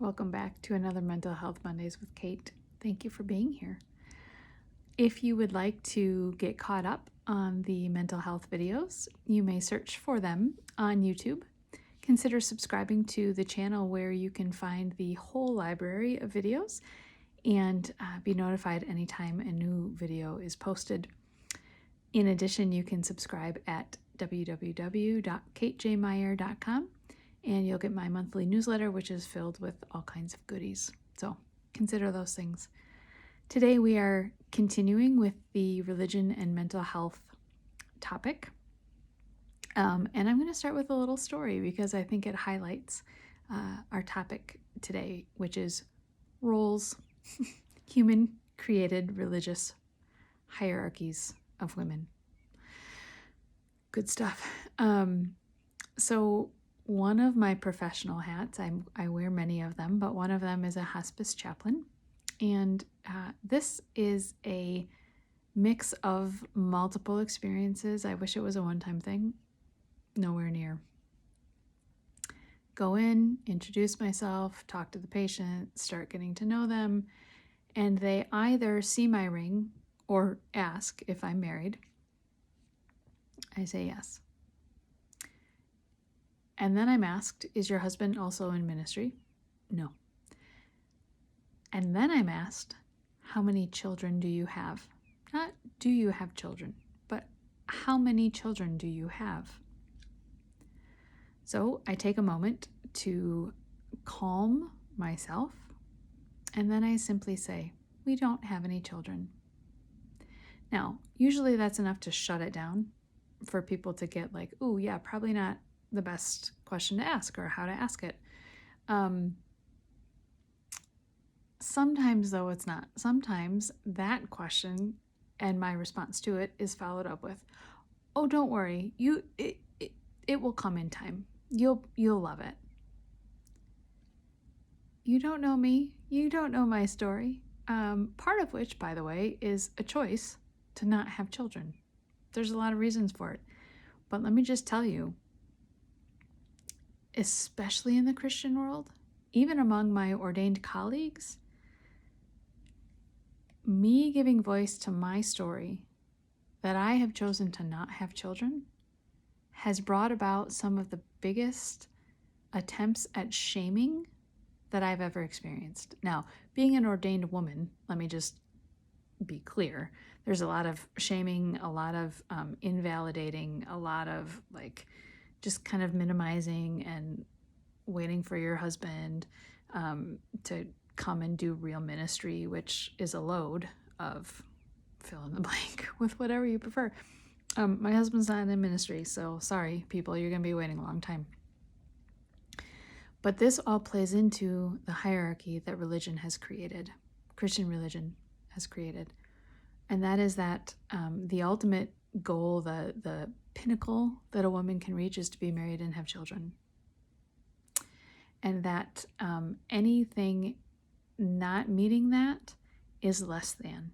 Welcome back to another Mental Health Mondays with Kate. Thank you for being here. If you would like to get caught up on the mental health videos, you may search for them on YouTube. Consider subscribing to the channel where you can find the whole library of videos and be notified anytime a new video is posted. In addition, you can subscribe at www.katejmeyer.com. and you'll get my monthly newsletter, which is filled with all kinds of goodies. So consider those things. Today we are continuing with the religion and mental health topic. And I'm going to start with a little story because I think it highlights our topic today, which is roles, human-created religious hierarchies of women. Good stuff. So one of my professional hats, I wear many of them, but one of them is a hospice chaplain. And this is a mix of multiple experiences. I wish it was a one-time thing. Nowhere near. Go in, introduce myself, talk to the patient, start getting to know them, and they either see my ring or ask if I'm married. I say yes. And then I'm asked, is your husband also in ministry? No. And then I'm asked, how many children do you have? Not do you have children, but how many children do you have? So I take a moment to calm myself, and then I simply say, we don't have any children. Now, usually that's enough to shut it down for people to get like, oh yeah, probably not the best question to ask or how to ask it. Sometimes though it's not. Sometimes that question and my response to it is followed up with, oh, don't worry, it will come in time. You'll love it. You don't know me. You don't know my story. Part of which, by the way, is a choice to not have children. There's a lot of reasons for it. But let me just tell you, especially in the Christian world, even among my ordained colleagues, me giving voice to my story that I have chosen to not have children has brought about some of the biggest attempts at shaming that I've ever experienced. Now, being an ordained woman, let me just be clear, there's a lot of shaming, a lot of invalidating, a lot of like just kind of minimizing and waiting for your husband to come and do real ministry, which is a load of fill in the blank with whatever you prefer. My husband's not in ministry, so sorry, people, you're going to be waiting a long time. But this all plays into the hierarchy that religion has created, Christian religion has created. And that is that the ultimate goal, the pinnacle that a woman can reach is to be married and have children. And that anything not meeting that is less than.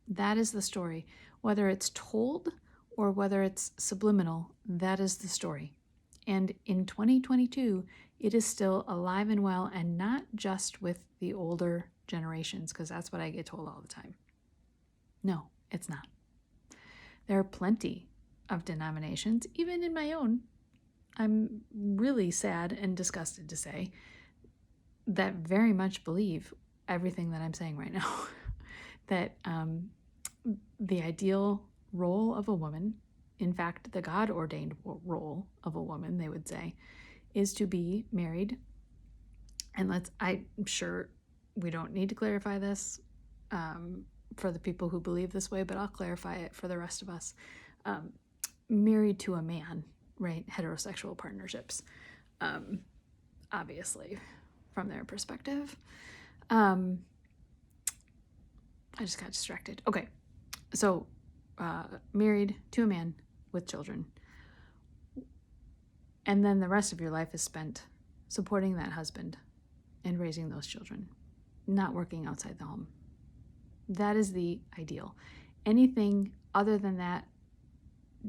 That is the story. Whether it's told or whether it's subliminal, that is the story. And in 2022, it is still alive and well, and not just with the older generations, because that's what I get told all the time. No, it's not. There are plenty of denominations, even in my own, I'm really sad and disgusted to say, that very much believe everything that I'm saying right now. That the ideal role of a woman, in fact, the God-ordained role of a woman, they would say, is to be married. And I'm sure we don't need to clarify this for the people who believe this way, but I'll clarify it for the rest of us. Married to a man, right? Heterosexual partnerships, obviously, from their perspective. I just got distracted. Okay, so married to a man with children. And then the rest of your life is spent supporting that husband and raising those children, not working outside the home. That is the ideal. Anything other than that,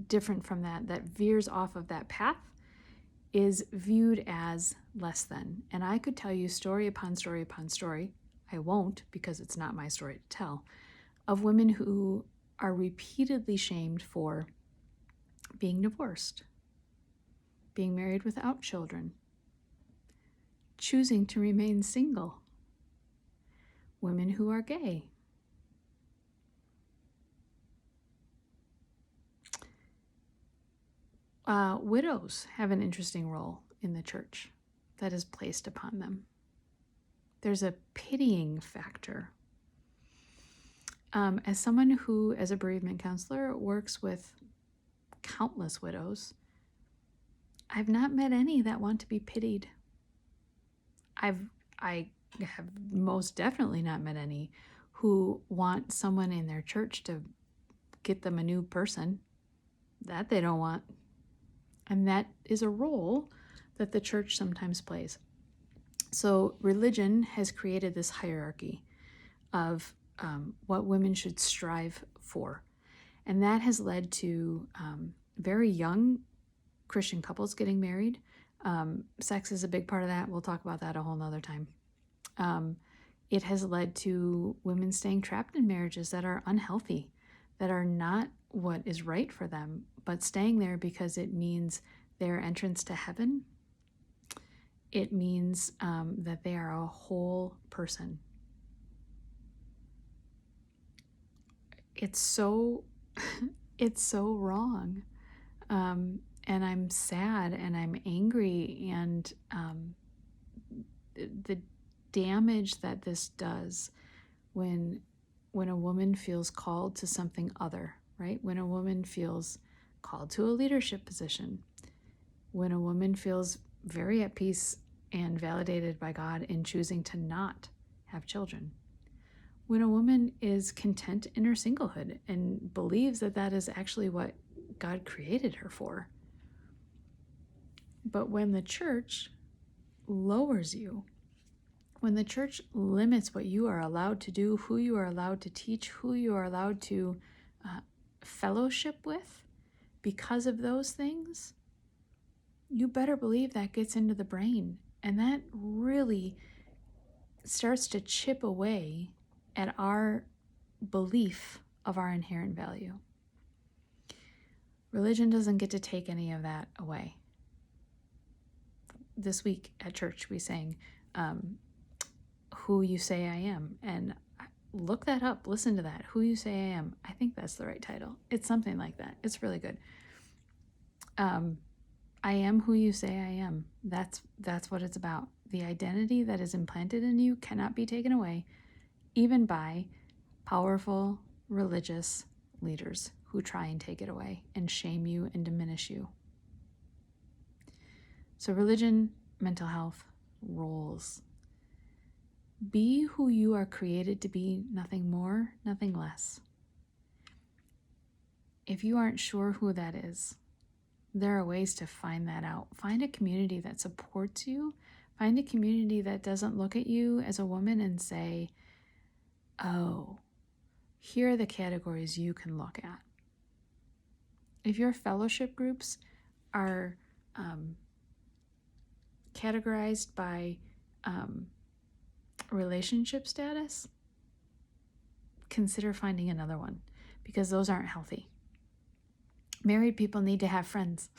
different from that, that veers off of that path is viewed as less than. And I could tell you story upon story upon story. I won't, because it's not my story to tell, of women who are repeatedly shamed for being divorced, being married without children, choosing to remain single, women who are gay. Widows have an interesting role in the church that is placed upon them. There's a pitying factor. As someone who, as a bereavement counselor, works with countless widows, I've not met any that want to be pitied. I have most definitely not met any who want someone in their church to get them a new person. That they don't want. And that is a role that the church sometimes plays. So religion has created this hierarchy of what women should strive for. And that has led to very young Christian couples getting married. Sex is a big part of that. We'll talk about that a whole nother time. It has led to women staying trapped in marriages that are unhealthy, that are not what is right for them, but staying there because it means their entrance to heaven. It means that they are a whole person. It's so wrong. And I'm sad and I'm angry, and the damage that this does when a woman feels called to something other, right? When a woman feels called to a leadership position, when a woman feels very at peace and validated by God in choosing to not have children, when a woman is content in her singlehood and believes that that is actually what God created her for. But when the church lowers you, when the church limits what you are allowed to do, who you are allowed to teach, who you are allowed to fellowship with because of those things, you better believe that gets into the brain. And that really starts to chip away at our belief of our inherent value. Religion doesn't get to take any of that away. This week at church, we sang Who You Say I Am. And look that up. Listen to that. Who You Say I Am. I think that's the right title. It's something like that. It's really good. I am who you say I am. That's what it's about. The identity that is implanted in you cannot be taken away, even by powerful religious leaders who try and take it away and shame you and diminish you. So religion, mental health, roles. Be who you are created to be, nothing more, nothing less. If you aren't sure who that is, there are ways to find that out. Find a community that supports you. Find a community that doesn't look at you as a woman and say, oh, here are the categories you can look at. If your fellowship groups are categorized by relationship status, consider finding another one, because those aren't healthy. Married people need to have friends.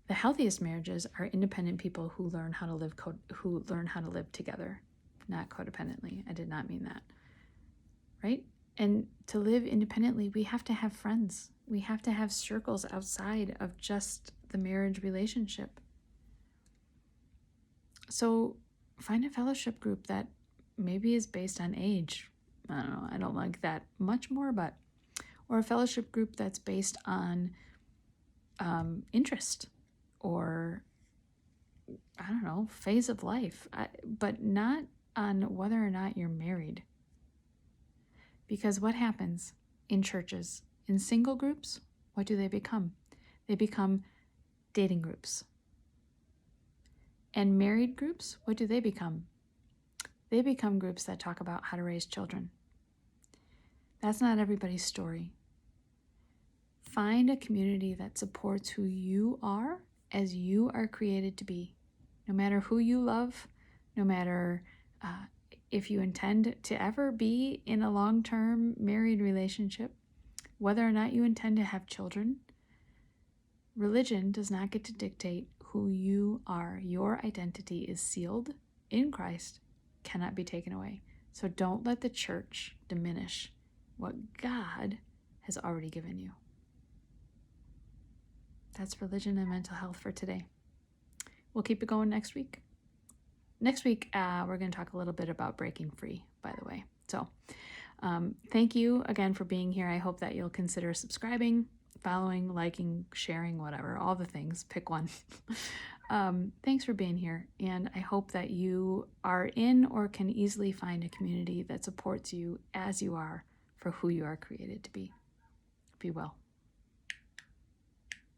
The healthiest marriages are independent people who learn how to live together, not codependently. I did not mean that. Right? And to live independently, we have to have friends. We have to have circles outside of just the marriage relationship. So find a fellowship group that maybe is based on age. I don't know. I don't like that much more, but or a fellowship group that's based on interest or, I don't know, phase of life, but not on whether or not you're married. Because what happens in churches, in single groups, what do they become? They become dating groups. And married groups, what do they become? They become groups that talk about how to raise children. That's not everybody's story. Find a community that supports who you are as you are created to be. No matter who you love, no matter if you intend to ever be in a long-term married relationship, whether or not you intend to have children, religion does not get to dictate who you are. Your identity is sealed in Christ, cannot be taken away. So don't let the church diminish what God has already given you. That's religion and mental health for today. We'll keep it going next week. Next week, we're going to talk a little bit about breaking free, by the way. So thank you again for being here. I hope that you'll consider subscribing, following, liking, sharing, whatever, all the things. Pick one. Thanks for being here. And I hope that you are in or can easily find a community that supports you as you are for who you are created to be. Be well.